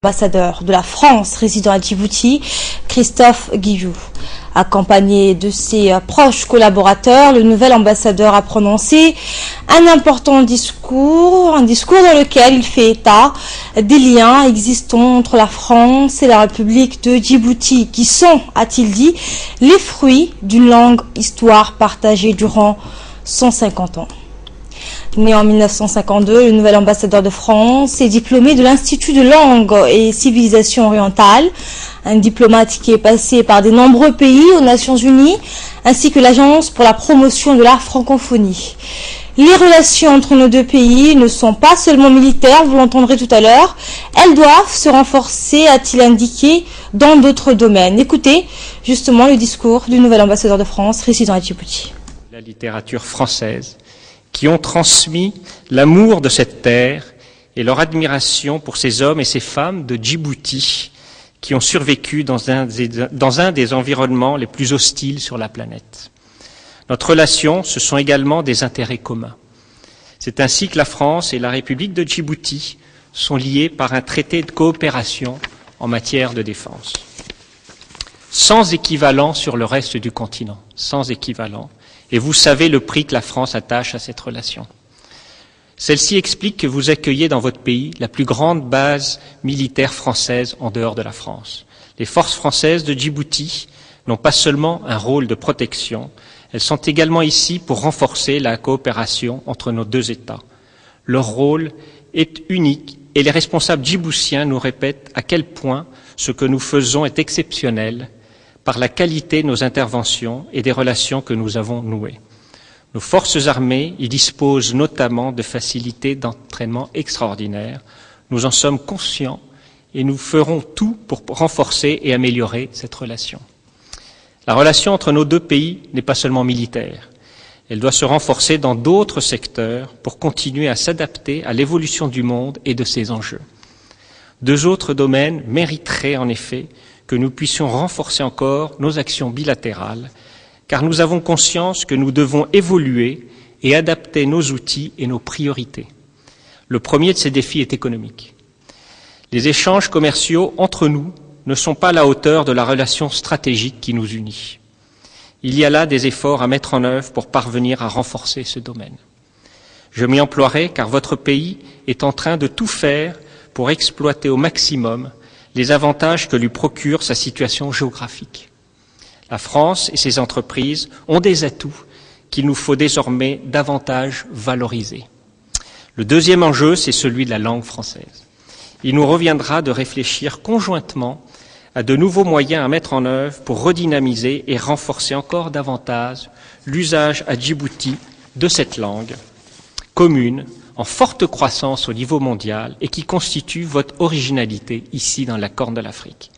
L'ambassadeur de la France résidant à Djibouti, Christophe Guillou. Accompagné de ses proches collaborateurs, le nouvel ambassadeur a prononcé un important discours, un discours dans lequel il fait état des liens existants entre la France et la République de Djibouti, qui sont, a-t-il dit, les fruits d'une longue histoire partagée durant 150 ans. Né en 1952, le nouvel ambassadeur de France est diplômé de l'Institut de langue et civilisation orientale, un diplomate qui est passé par de nombreux pays aux Nations Unies, ainsi que l'Agence pour la promotion de la francophonie. Les relations entre nos deux pays ne sont pas seulement militaires, vous l'entendrez tout à l'heure, elles doivent se renforcer, a-t-il indiqué, dans d'autres domaines. Écoutez justement le discours du nouvel ambassadeur de France résidant à Djibouti. La littérature française, qui ont transmis l'amour de cette terre et leur admiration pour ces hommes et ces femmes de Djibouti qui ont survécu dans un des environnements les plus hostiles sur la planète. Notre relation, ce sont également des intérêts communs. C'est ainsi que la France et la République de Djibouti sont liées par un traité de coopération en matière de défense. Sans équivalent sur le reste du continent, sans équivalent. Et vous savez le prix que la France attache à cette relation. Celle-ci explique que vous accueillez dans votre pays la plus grande base militaire française en dehors de la France. Les forces françaises de Djibouti n'ont pas seulement un rôle de protection, elles sont également ici pour renforcer la coopération entre nos deux États. Leur rôle est unique et les responsables djiboutiens nous répètent à quel point ce que nous faisons est exceptionnel par la qualité de nos interventions et des relations que nous avons nouées. Nos forces armées y disposent notamment de facilités d'entraînement extraordinaires. Nous en sommes conscients et nous ferons tout pour renforcer et améliorer cette relation. La relation entre nos deux pays n'est pas seulement militaire. Elle doit se renforcer dans d'autres secteurs pour continuer à s'adapter à l'évolution du monde et de ses enjeux. Deux autres domaines mériteraient en effet que nous puissions renforcer encore nos actions bilatérales, car nous avons conscience que nous devons évoluer et adapter nos outils et nos priorités. Le premier de ces défis est économique. Les échanges commerciaux entre nous ne sont pas à la hauteur de la relation stratégique qui nous unit. Il y a là des efforts à mettre en œuvre pour parvenir à renforcer ce domaine. Je m'y emploierai car votre pays est en train de tout faire pour exploiter au maximum les avantages que lui procure sa situation géographique. La France et ses entreprises ont des atouts qu'il nous faut désormais davantage valoriser. Le deuxième enjeu, c'est celui de la langue française. Il nous reviendra de réfléchir conjointement à de nouveaux moyens à mettre en œuvre pour redynamiser et renforcer encore davantage l'usage à Djibouti de cette langue commune, en forte croissance au niveau mondial et qui constitue votre originalité ici dans la Corne de l'Afrique.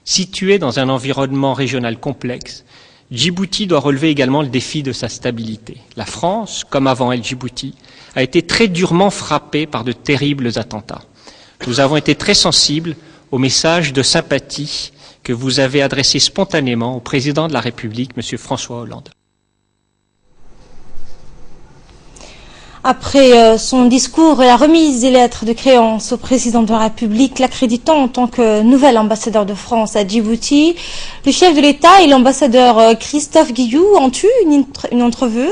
Située dans un environnement régional complexe, Djibouti doit relever également le défi de sa stabilité. La France, comme avant elle Djibouti, a été très durement frappée par de terribles attentats. Nous avons été très sensibles au message de sympathie que vous avez adressé spontanément au président de la République, M. François Hollande. Après son discours et la remise des lettres de créance au président de la République, l'accréditant en tant que nouvel ambassadeur de France à Djibouti, le chef de l'État et l'ambassadeur Christophe Guillou ont eu une entrevue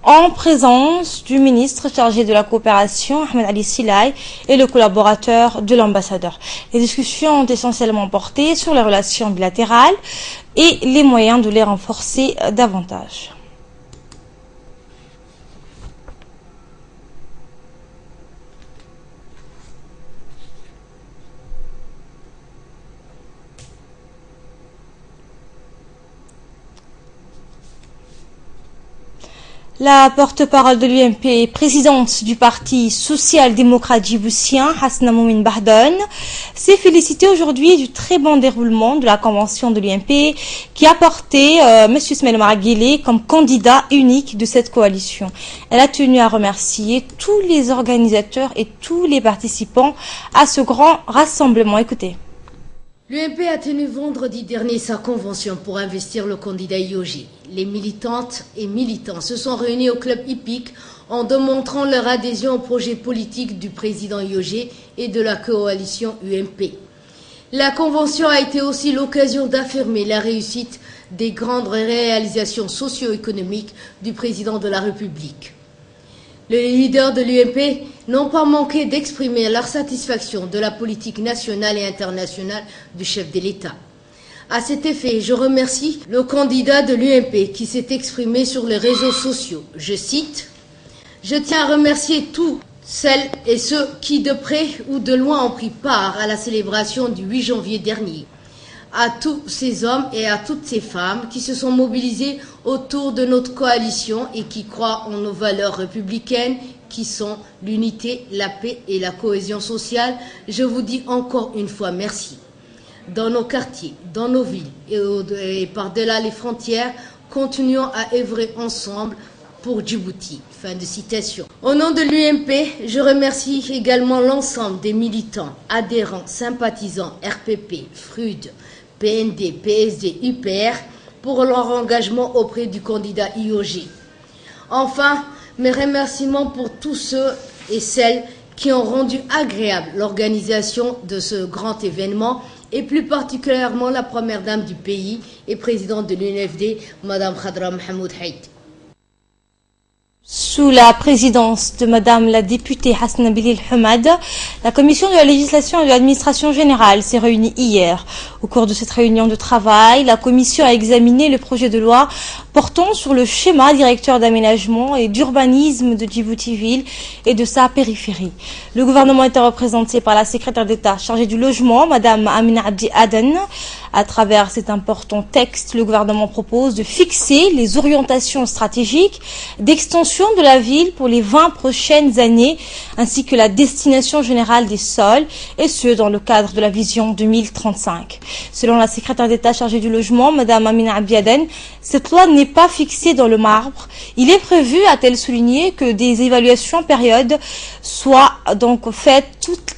en présence du ministre chargé de la coopération, Ahmed Ali Silay, et le collaborateur de l'ambassadeur. Les discussions ont essentiellement porté sur les relations bilatérales et les moyens de les renforcer davantage. La porte-parole de l'UMP et présidente du Parti social-démocrate djiboutien, Hasna Moumine Bardone, s'est félicitée aujourd'hui du très bon déroulement de la convention de l'UMP qui a porté M. Ismaël Omar Guelleh comme candidat unique de cette coalition. Elle a tenu à remercier tous les organisateurs et tous les participants à ce grand rassemblement. Écoutez. L'UMP a tenu vendredi dernier sa convention pour investir le candidat Yoji. Les militantes et militants se sont réunis au club hippique en démontrant leur adhésion au projet politique du président Yogé et de la coalition UMP. La convention a été aussi l'occasion d'affirmer la réussite des grandes réalisations socio-économiques du président de la République. Les leaders de l'UMP n'ont pas manqué d'exprimer leur satisfaction de la politique nationale et internationale du chef de l'État. À cet effet, je remercie le candidat de l'UMP qui s'est exprimé sur les réseaux sociaux. Je cite « Je tiens à remercier tous celles et ceux qui, de près ou de loin, ont pris part à la célébration du 8 janvier dernier. À tous ces hommes et à toutes ces femmes qui se sont mobilisés autour de notre coalition et qui croient en nos valeurs républicaines qui sont l'unité, la paix et la cohésion sociale, je vous dis encore une fois merci. Dans nos quartiers, dans nos villes et par-delà les frontières, continuons à œuvrer ensemble pour Djibouti. » Fin de citation. Au nom de l'UMP, je remercie également l'ensemble des militants, adhérents, sympathisants, RPP, FRUD, PND, PSD, UPR pour leur engagement auprès du candidat IOG. Enfin, mes remerciements pour tous ceux et celles qui ont rendu agréable l'organisation de ce grand événement et plus particulièrement la première dame du pays et présidente de l'UNFD, Mme Khadra Mohamed Haït. Sous la présidence de Madame la députée Hasna Bilil Hamad, la commission de la législation et de l'administration générale s'est réunie hier. Au cours de cette réunion de travail, la commission a examiné le projet de loi portant sur le schéma directeur d'aménagement et d'urbanisme de Djibouti-Ville et de sa périphérie. Le gouvernement était représenté par la secrétaire d'État chargée du logement, Madame Amina Abdi Aden. À travers cet important texte, le gouvernement propose de fixer les orientations stratégiques d'extension de la ville pour les 20 prochaines années, ainsi que la destination générale des sols, et ce, dans le cadre de la vision 2035. Selon la secrétaire d'État chargée du logement, Madame Amina Abdi Aden, cette loi n'est pas fixée dans le marbre. Il est prévu, a-t-elle souligné, que des évaluations périodes soient donc faites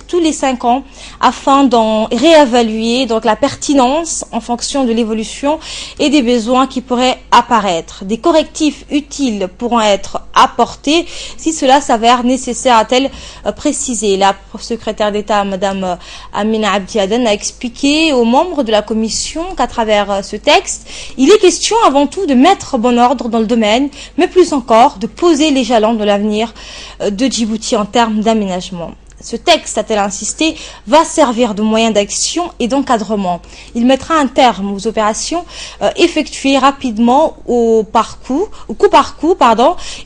tous les 5 ans afin d'en réévaluer donc la pertinence en fonction de l'évolution et des besoins qui pourraient apparaître. Des correctifs utiles pourront être apportés si cela s'avère nécessaire, a-t-elle précisé. La secrétaire d'État, Madame Amina Abdi Aden, a expliqué aux membres de la commission qu'à travers ce texte, il est question avant tout de mettre bon ordre dans le domaine, mais plus encore de poser les jalons de l'avenir de Djibouti en termes d'aménagement. Ce texte, a-t-elle insisté, va servir de moyen d'action et d'encadrement. Il mettra un terme aux opérations effectuées rapidement au coup par coup,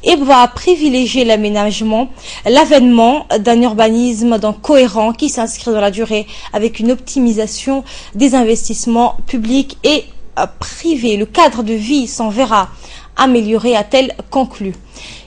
et va privilégier l'aménagement, l'avènement d'un urbanisme cohérent qui s'inscrit dans la durée avec une optimisation des investissements publics et privés. Le cadre de vie s'en verra amélioré, a-t-elle conclu.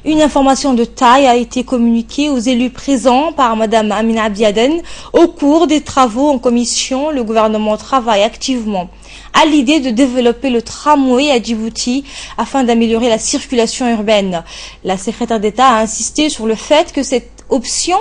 Une information de taille a été communiquée aux élus présents par Madame Amina Abdi Aden. Au cours des travaux en commission, le gouvernement travaille activement à l'idée de développer le tramway à Djibouti afin d'améliorer la circulation urbaine. La secrétaire d'État a insisté sur le fait que cette option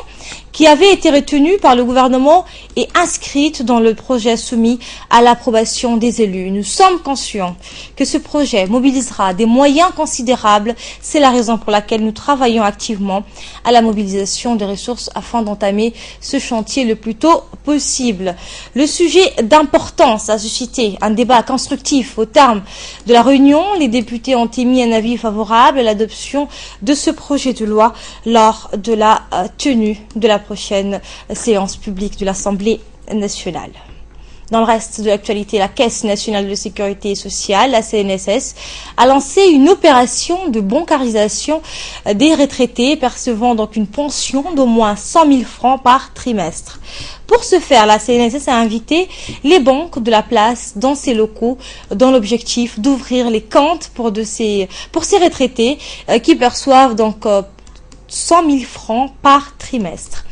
qui avait été retenue par le gouvernement est inscrite dans le projet soumis à l'approbation des élus. Nous sommes conscients que ce projet mobilisera des moyens considérables. C'est la raison pour laquelle nous travaillons activement à la mobilisation des ressources afin d'entamer ce chantier le plus tôt possible. Le sujet d'importance a suscité un débat constructif. Au terme de la réunion, les députés ont émis un avis favorable à l'adoption de ce projet de loi lors de la tenue de la prochaine séance publique de l'Assemblée nationale. Dans le reste de l'actualité, la Caisse nationale de sécurité sociale, la CNSS, a lancé une opération de bancarisation des retraités percevant donc une pension d'au moins 100 000 francs par trimestre. Pour ce faire, la CNSS a invité les banques de la place dans ses locaux dans l'objectif d'ouvrir les comptes pour ces retraités qui perçoivent donc 100 000 francs par trimestre.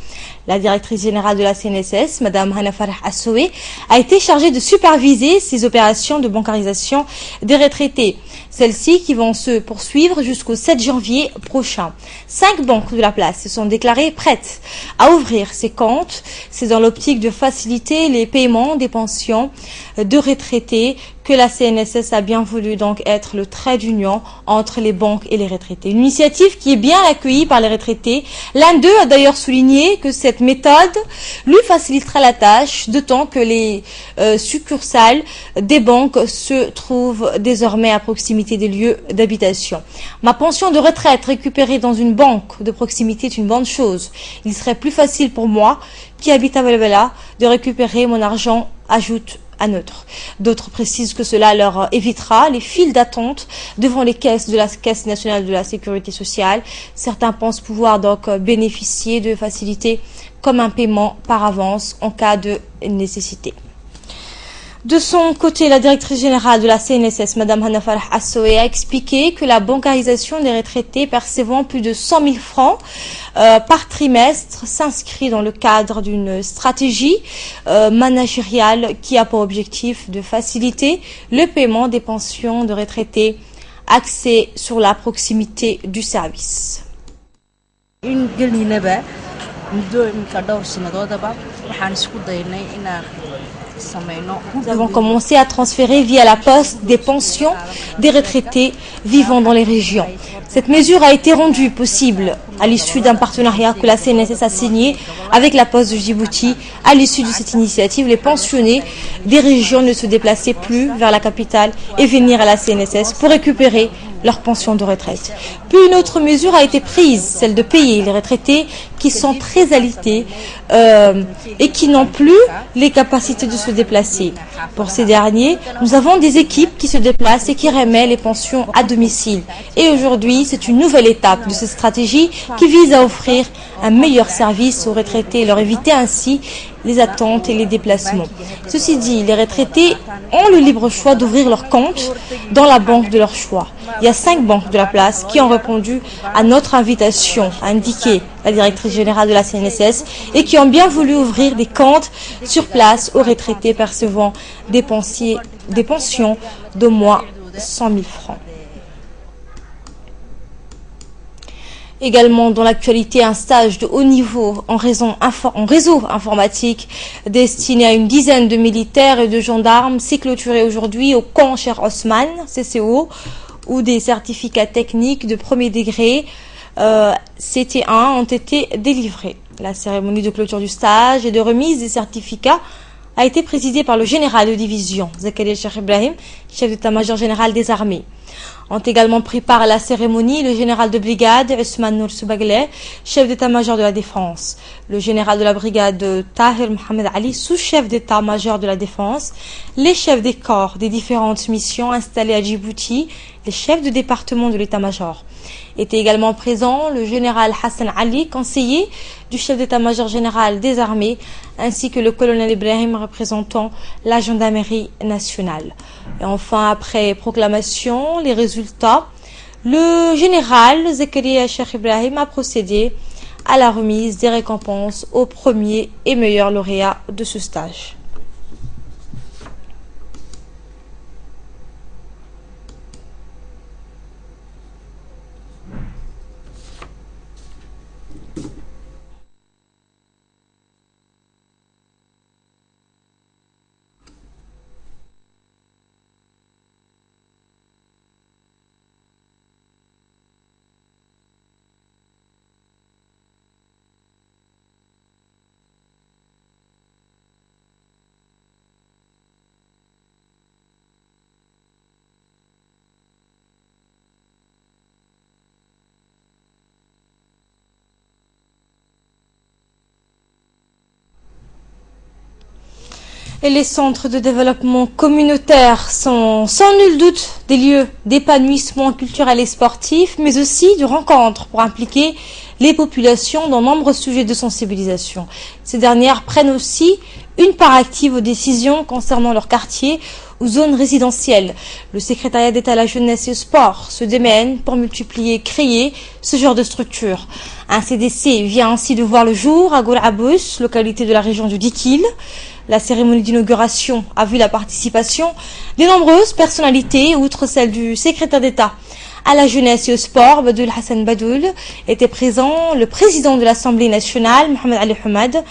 La directrice générale de la CNSS, Mme Hana Farah Assoué, a été chargée de superviser ces opérations de bancarisation des retraités. Celles-ci qui vont se poursuivre jusqu'au 7 janvier prochain. 5 banques de la place se sont déclarées prêtes à ouvrir ces comptes. C'est dans l'optique de faciliter les paiements des pensions de retraités que la CNSS a bien voulu donc être le trait d'union entre les banques et les retraités. Une initiative qui est bien accueillie par les retraités. L'un d'eux a d'ailleurs souligné que cette méthode lui facilitera la tâche, d'autant que les succursales des banques se trouvent désormais à proximité des lieux d'habitation. Ma pension de retraite récupérée dans une banque de proximité est une bonne chose. Il serait plus facile pour moi, qui habite à Belbela, de récupérer mon argent, ajoute un autre. D'autres précisent que cela leur évitera les files d'attente devant les caisses de la Caisse nationale de la sécurité sociale. Certains pensent pouvoir donc bénéficier de facilités comme un paiement par avance en cas de nécessité. De son côté, la directrice générale de la CNSS, Mme Hanna Farah Assoé, a expliqué que la bancarisation des retraités percevant plus de 100 000 francs par trimestre s'inscrit dans le cadre d'une stratégie managériale qui a pour objectif de faciliter le paiement des pensions de retraités axé sur la proximité du service. Nous avons commencé à transférer via la poste des pensions des retraités vivant dans les régions. Cette mesure a été rendue possible à l'issue d'un partenariat que la CNSS a signé avec la Poste de Djibouti. À l'issue de cette initiative, les pensionnés des régions ne se déplaçaient plus vers la capitale et venir à la CNSS pour récupérer leur pension de retraite. Puis une autre mesure a été prise, celle de payer les retraités qui sont très alités et qui n'ont plus les capacités de se déplacer. Pour ces derniers, nous avons des équipes qui se déplacent et qui remettent les pensions à domicile. Et aujourd'hui, c'est une nouvelle étape de cette stratégie qui vise à offrir un meilleur service aux retraités et leur éviter ainsi les attentes et les déplacements. Ceci dit, les retraités ont le libre choix d'ouvrir leur compte dans la banque de leur choix. Il y a 5 banques de la place qui ont répondu à notre invitation, a indiqué la directrice générale de la CNSS, et qui ont bien voulu ouvrir des comptes sur place aux retraités percevant des pensions d'au moins 100 000 francs. Également dans l'actualité, un stage de haut niveau en réseau informatique destiné à une dizaine de militaires et de gendarmes s'est clôturé aujourd'hui au camp Cher Osman, CCO, où des certificats techniques de premier degré CT1 ont été délivrés. La cérémonie de clôture du stage et de remise des certificats a été présidée par le général de division, Zakaria Cheikh Ibrahim, chef d'état-major général des armées. Ont également pris part à la cérémonie le général de brigade Ousmane Nour Soubagleh, chef d'état-major de la défense, le général de la brigade Tahir Mohamed Ali, sous-chef d'état-major de la défense, les chefs des corps des différentes missions installées à Djibouti, les chefs de département de l'état-major. Était également présent le général Hassan Ali, conseiller du chef d'état-major général des armées, ainsi que le colonel Ibrahim représentant la gendarmerie nationale. Et enfin, après proclamation, les résultats, le général Zakaria Cheikh Ibrahim a procédé à la remise des récompenses aux premiers et meilleurs lauréats de ce stage. Et les centres de développement communautaire sont sans nul doute des lieux d'épanouissement culturel et sportif, mais aussi de rencontres pour impliquer les populations dans de nombreux sujets de sensibilisation. Ces dernières prennent aussi une part active aux décisions concernant leur quartier ou zones résidentielles. Le secrétariat d'État à la jeunesse et au sport se démène pour multiplier et créer ce genre de structure. Un CDC vient ainsi de voir le jour à Gourabous, localité de la région du Dikil. La cérémonie d'inauguration a vu la participation de nombreuses personnalités, outre celle du secrétaire d'État à la jeunesse et au sport, Badoul Hassan Badoul, était présent, le président de l'Assemblée nationale, Mohamed Ali Hamad,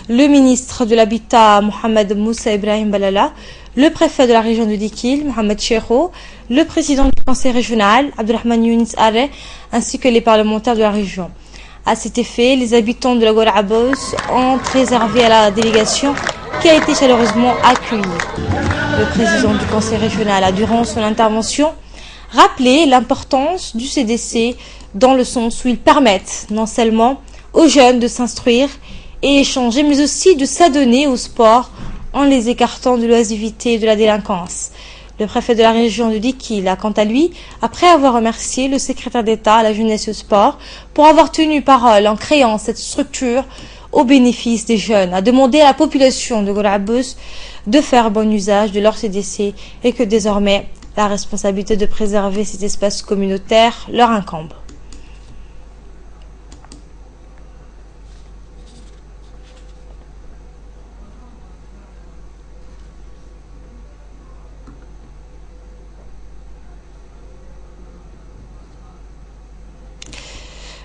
le ministre de l'Habitat, Mohamed Moussa Ibrahim Balala, le préfet de la région de Dikil, Mohamed Cheikho, le président du conseil régional, Abdurrahman Younis Arre, ainsi que les parlementaires de la région. À cet effet, les habitants de la Gora Abos ont réservé à la délégation qui a été chaleureusement accueillie. Le président du conseil régional a, durant son intervention, rappelé l'importance du CDC dans le sens où ils permettent non seulement aux jeunes de s'instruire et échanger, mais aussi de s'adonner au sport en les écartant de l'oisivité et de la délinquance. Le préfet de la région de Dikil a, quant à lui, après avoir remercié le secrétaire d'État à la jeunesse et au sport pour avoir tenu parole en créant cette structure au bénéfice des jeunes, a demandé à la population de Gora Abous de faire bon usage de leur CDC et que désormais la responsabilité de préserver cet espace communautaire leur incombe.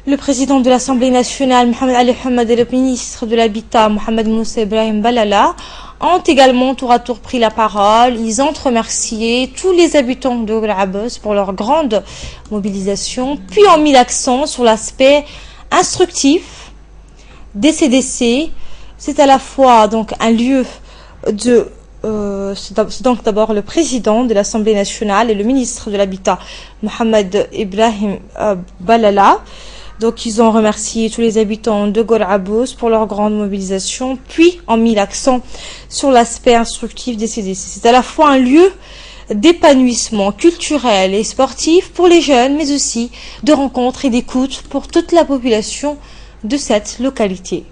Le président de l'Assemblée nationale, Mohamed Ali Hamad, et le ministre de l'Habitat, Mohamed Moussa Ibrahim Balala, ont également tour à tour pris la parole. Ils ont remercié tous les habitants de Gora Abos pour leur grande mobilisation, puis ont mis l'accent sur l'aspect instructif des CDC. C'est à la fois donc un lieu de... c'est donc d'abord le président de l'Assemblée nationale et le ministre de l'Habitat, Mohamed Ibrahim Balala. Donc, ils ont remercié tous les habitants de Gora Abos pour leur grande mobilisation, puis ont mis l'accent sur l'aspect instructif des CDC. C'est à la fois un lieu d'épanouissement culturel et sportif pour les jeunes, mais aussi de rencontres et d'écoute pour toute la population de cette localité.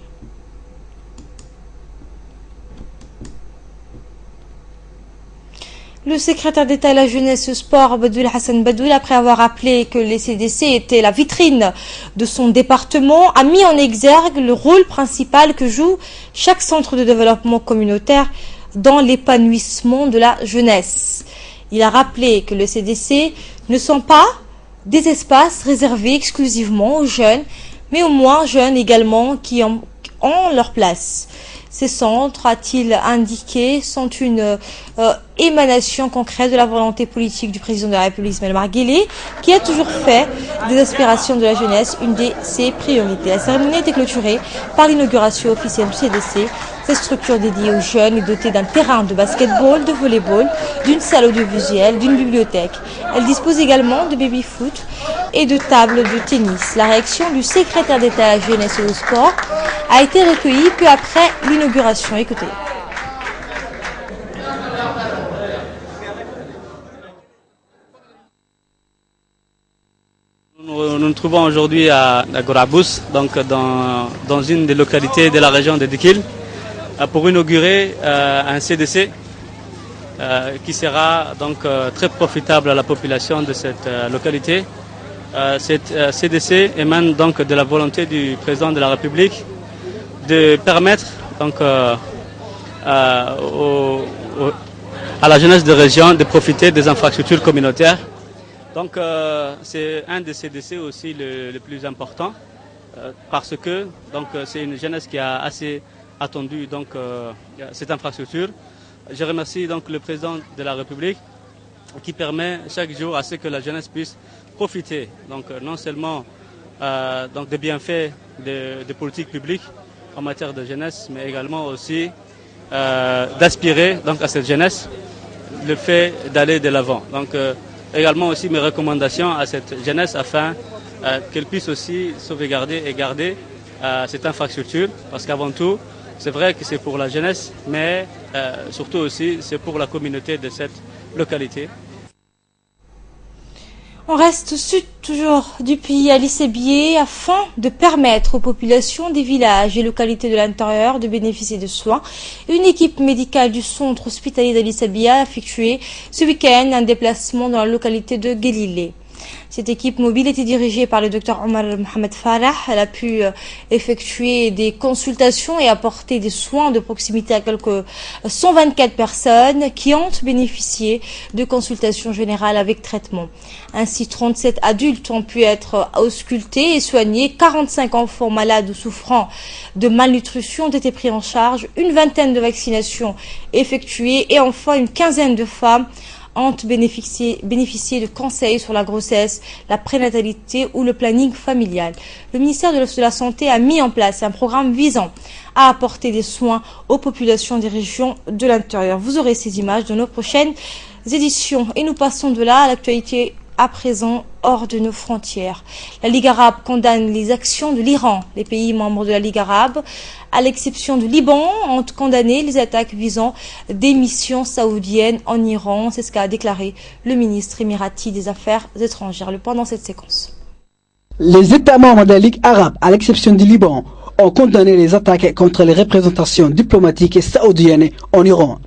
Le secrétaire d'État à la jeunesse et au sport, Badoul Hassan Badoul, après avoir rappelé que les CDC étaient la vitrine de son département, a mis en exergue le rôle principal que joue chaque centre de développement communautaire dans l'épanouissement de la jeunesse. Il a rappelé que les CDC ne sont pas des espaces réservés exclusivement aux jeunes, mais aux moins jeunes également qui ont leur place. Ces centres, a-t-il indiqué, sont une émanation concrète de la volonté politique du président de la République, Ismaël Omar Guelleh, qui a toujours fait des aspirations de la jeunesse une de ses priorités. La cérémonie a été clôturée par l'inauguration officielle du CDC. Cette structure dédiée aux jeunes est dotée d'un terrain de basketball, de volleyball, d'une salle audiovisuelle, d'une bibliothèque. Elle dispose également de baby-foot et de tables de tennis. La réaction du secrétaire d'État à la jeunesse et au sport a été recueillie peu après l'inauguration. Écoutez. Nous nous trouvons aujourd'hui à Gora Abos, donc dans une des localités de la région de Dikil, pour inaugurer un CDC qui sera donc très profitable à la population de cette localité. Cette CDC émane donc de la volonté du président de la République de permettre donc à la jeunesse de région de profiter des infrastructures communautaires. Donc c'est un des CDC aussi le plus important parce que donc c'est une jeunesse qui a assez attendu donc cette infrastructure. Je remercie donc le président de la République qui permet chaque jour à ce que la jeunesse puisse profiter donc non seulement donc des bienfaits des politiques publiques en matière de jeunesse, mais également aussi d'aspirer donc à cette jeunesse le fait d'aller de l'avant. Donc également aussi mes recommandations à cette jeunesse afin qu'elle puisse aussi sauvegarder et garder cette infrastructure, parce qu'avant tout, c'est vrai que c'est pour la jeunesse, mais surtout aussi c'est pour la communauté de cette localité. On reste au sud toujours du pays à Lissébié afin de permettre aux populations des villages et localités de l'intérieur de bénéficier de soins. Une équipe médicale du centre hospitalier de Lissébié a effectué ce week-end un déplacement dans la localité de Guélilé. Cette équipe mobile était dirigée par le docteur Omar Mohamed Farah. Elle a pu effectuer des consultations et apporter des soins de proximité à quelques 124 personnes qui ont bénéficié de consultations générales avec traitement. Ainsi, 37 adultes ont pu être auscultés et soignés. 45 enfants malades ou souffrant de malnutrition ont été pris en charge. Une vingtaine de vaccinations effectuées et enfin une quinzaine de femmes ont bénéficié de conseils sur la grossesse, la prénatalité ou le planning familial. Le ministère de la Santé a mis en place un programme visant à apporter des soins aux populations des régions de l'intérieur. Vous aurez ces images dans nos prochaines éditions. Et nous passons de là à l'actualité à présent hors de nos frontières. La Ligue arabe condamne les actions de l'Iran. Les pays membres de la Ligue arabe, à l'exception du Liban, ont condamné les attaques visant des missions saoudiennes en Iran. C'est ce qu'a déclaré le ministre émirati des Affaires étrangères. Le point dans cette séquence. Les États membres de la Ligue arabe, à l'exception du Liban, ont condamné les attaques contre les représentations diplomatiques saoudiennes en Iran.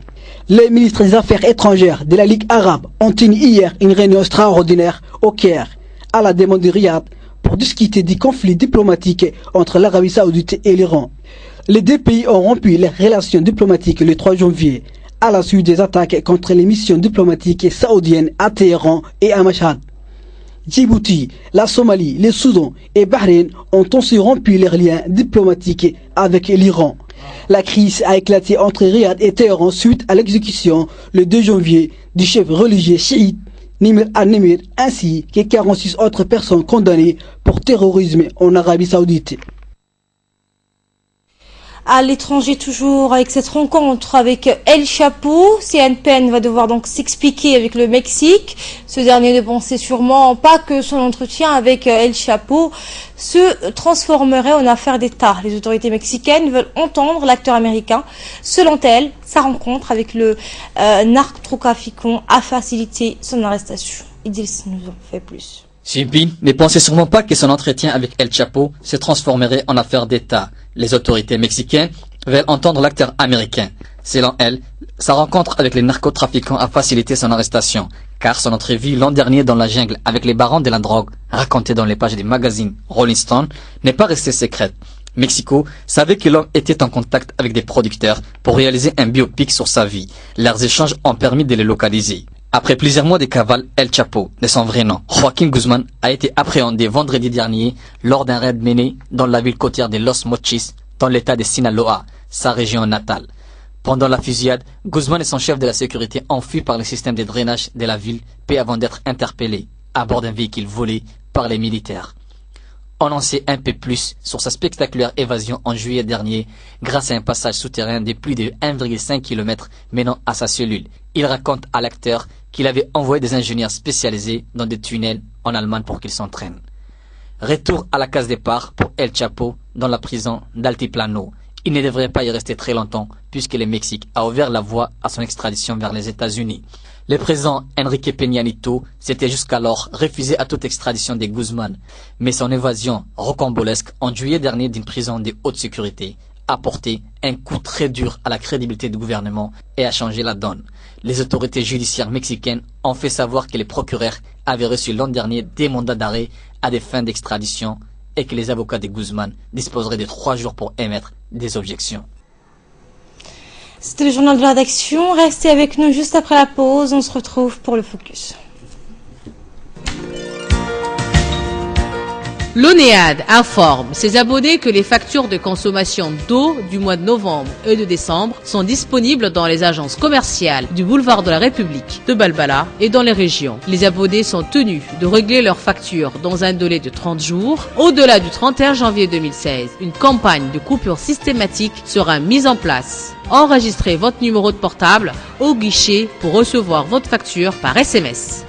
Les ministres des Affaires étrangères de la Ligue arabe ont tenu hier une réunion extraordinaire au Caire, à la demande de Riyad, pour discuter du conflit diplomatique entre l'Arabie saoudite et l'Iran. Les deux pays ont rompu les relations diplomatiques le 3 janvier, à la suite des attaques contre les missions diplomatiques saoudiennes à Téhéran et à Mashhad. Djibouti, la Somalie, le Soudan et Bahreïn ont aussi rompu leurs liens diplomatiques avec l'Iran. La crise a éclaté entre Riyad et Téhéran suite à l'exécution le 2 janvier du chef religieux chiite Nimr al-Nimr ainsi que 46 autres personnes condamnées pour terrorisme en Arabie saoudite. À l'étranger toujours avec cette rencontre avec El Chapo, CNPN va devoir donc s'expliquer avec le Mexique. Ce dernier ne pensait sûrement pas que son entretien avec El Chapo se transformerait en affaire d'État. Les autorités mexicaines veulent entendre l'acteur américain. Selon elle, sa rencontre avec le narcotrafiquant a facilité son arrestation. Idriss nous en fait plus. Xi Jinping ne pensait sûrement pas que son entretien avec El Chapo se transformerait en affaire d'État. Les autorités mexicaines veulent entendre l'acteur américain. Selon elle, sa rencontre avec les narcotrafiquants a facilité son arrestation, car son entrevue l'an dernier dans la jungle avec les barons de la drogue, racontée dans les pages des magazines Rolling Stone, n'est pas restée secrète. Mexico savait que l'homme était en contact avec des producteurs pour réaliser un biopic sur sa vie. Leurs échanges ont permis de les localiser. Après plusieurs mois de cavale, El Chapo, de son vrai nom, Joaquín Guzmán, a été appréhendé vendredi dernier lors d'un raid mené dans la ville côtière de Los Mochis, dans l'état de Sinaloa, sa région natale. Pendant la fusillade, Guzmán et son chef de la sécurité ont fui par le système de drainage de la ville, peu avant d'être interpellés à bord d'un véhicule volé par les militaires. On en sait un peu plus sur sa spectaculaire évasion en juillet dernier grâce à un passage souterrain de plus de 1,5 km menant à sa cellule. Il raconte à l'acteur qu'il avait envoyé des ingénieurs spécialisés dans des tunnels en Allemagne pour qu'ils s'entraînent. Retour à la case départ pour El Chapo dans la prison d'Altiplano. Il ne devrait pas y rester très longtemps puisque le Mexique a ouvert la voie à son extradition vers les États-Unis. Le président Enrique Peña Nieto s'était jusqu'alors refusé à toute extradition de Guzmán, mais son évasion rocambolesque en juillet dernier d'une prison de haute sécurité a porté un coup très dur à la crédibilité du gouvernement et a changé la donne. Les autorités judiciaires mexicaines ont fait savoir que les procureurs avaient reçu l'an dernier des mandats d'arrêt à des fins d'extradition et que les avocats de Guzmán disposeraient de 3 jours pour émettre des objections. C'était le journal de la rédaction. Restez avec nous juste après la pause. On se retrouve pour le focus. L'ONEAD informe ses abonnés que les factures de consommation d'eau du mois de novembre et de décembre sont disponibles dans les agences commerciales du boulevard de la République, de Balbala et dans les régions. Les abonnés sont tenus de régler leurs factures dans un délai de 30 jours. Au-delà du 31 janvier 2016, une campagne de coupure systématique sera mise en place. Enregistrez votre numéro de portable au guichet pour recevoir votre facture par SMS.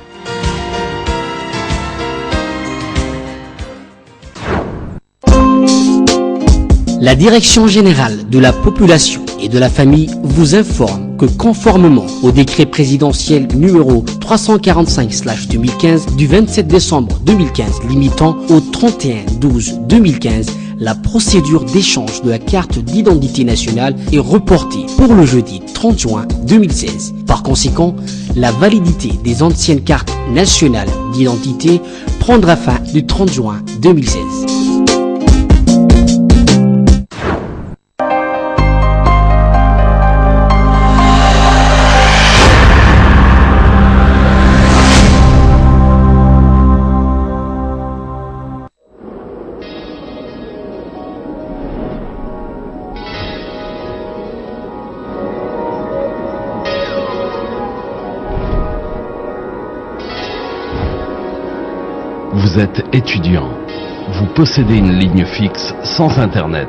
La Direction générale de la population et de la famille vous informe que conformément au décret présidentiel numéro 345/2015 du 27 décembre 2015 limitant au 31/12/2015, la procédure d'échange de la carte d'identité nationale est reportée pour le jeudi 30 juin 2016. Par conséquent, la validité des anciennes cartes nationales d'identité prendra fin le 30 juin 2016. Vous êtes étudiant. Vous possédez une ligne fixe sans Internet.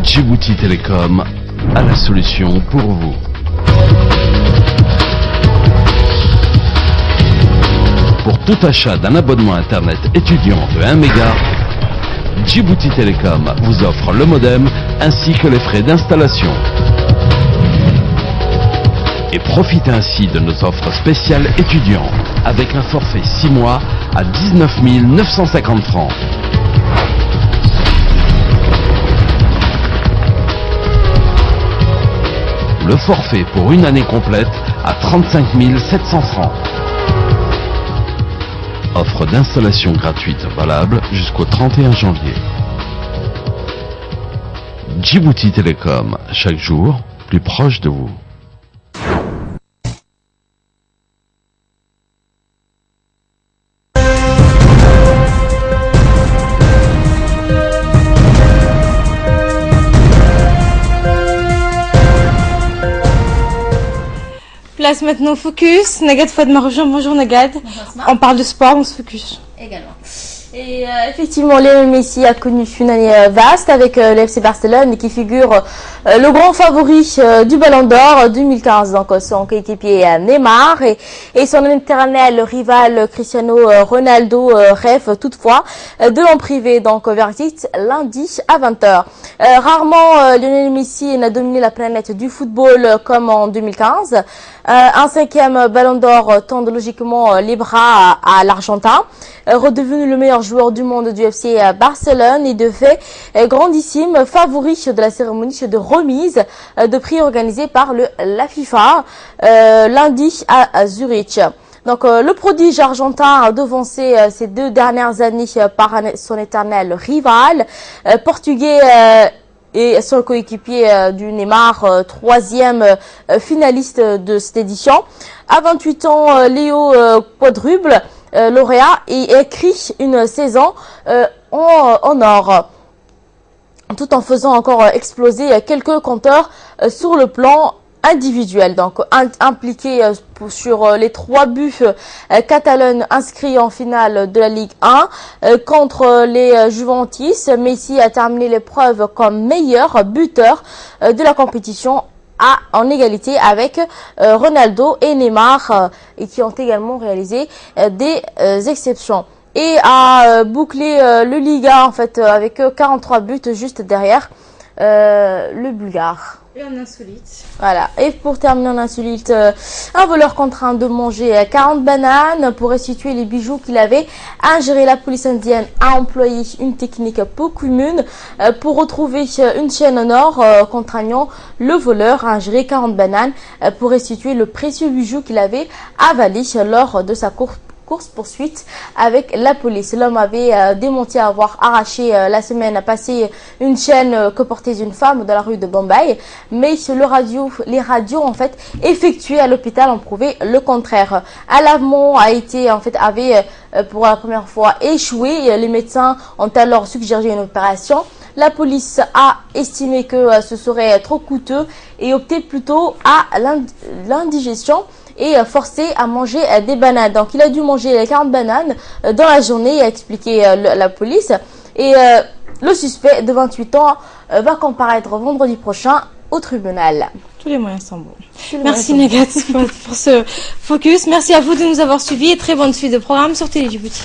Djibouti Télécom a la solution pour vous. Pour tout achat d'un abonnement Internet étudiant de 1 méga, Djibouti Télécom vous offre le modem ainsi que les frais d'installation. Et profitez ainsi de nos offres spéciales étudiants avec un forfait 6 mois à 19 950 francs. Le forfait pour une année complète à 35 700 francs. Offre d'installation gratuite valable jusqu'au 31 janvier. Djibouti Télécom, chaque jour plus proche de vous. Place maintenant au focus. Nagad Fouad m'a rejoint. Bonjour Nagad. On parle de sport, on se focus. Également. Et effectivement, Lionel Messi a connu une année vaste avec le FC Barcelone et qui figure le grand favori du Ballon d'Or 2015. Donc son coéquipier Neymar et son éternel rival Cristiano Ronaldo rêve toutefois de l'en priver. Donc verdict lundi à 20h. Rarement Lionel Messi n'a dominé la planète du football comme en 2015. Un 5e Ballon d'Or tend logiquement les bras à l'Argentin, redevenu le meilleur joueur du monde du FC Barcelone et de fait grandissime favori de la cérémonie de remise de prix organisée par la FIFA lundi à Zurich. Donc le prodige argentin a devancé ces 2 dernières années par son éternel rival portugais et son coéquipier du Neymar, 3e finaliste de cette édition. À 28 ans, Léo quadruple lauréat et écrit une saison en or, tout en faisant encore exploser quelques compteurs sur le plan individuel. Donc impliqué sur les 3 buts catalans inscrits en finale de la Ligue 1 contre les Juventus. Messi a terminé l'épreuve comme meilleur buteur de la compétition en égalité avec Ronaldo et Neymar et qui ont également réalisé des exceptions. Et a bouclé le Liga en fait avec 43 buts juste derrière le Bulgare. Et en insolite. Voilà. Et pour terminer en insolite, un voleur contraint de manger 40 bananes pour restituer les bijoux qu'il avait ingérés. La police indienne a employé une technique peu commune pour retrouver une chaîne en or contraignant le voleur à ingérer 40 bananes pour restituer le précieux bijou qu'il avait avalé lors de sa course-poursuite avec la police. L'homme avait démenti avoir arraché la semaine passée une chaîne que portait une femme dans la rue de Bombay, mais les radios en fait effectuées à l'hôpital ont prouvé le contraire. Un lavement avait pour la première fois échoué. Les médecins ont alors suggéré une opération. La police a estimé que ce serait trop coûteux et opté plutôt à l'indigestion et forcé à manger des bananes. Donc il a dû manger les 40 bananes dans la journée, a expliqué la police. Et le suspect de 28 ans va comparaître vendredi prochain au tribunal. Tous les moyens sont bons. Merci Nagat pour ce focus. Merci à vous de nous avoir suivis et très bonne suite de programme sur Télé Djibouti.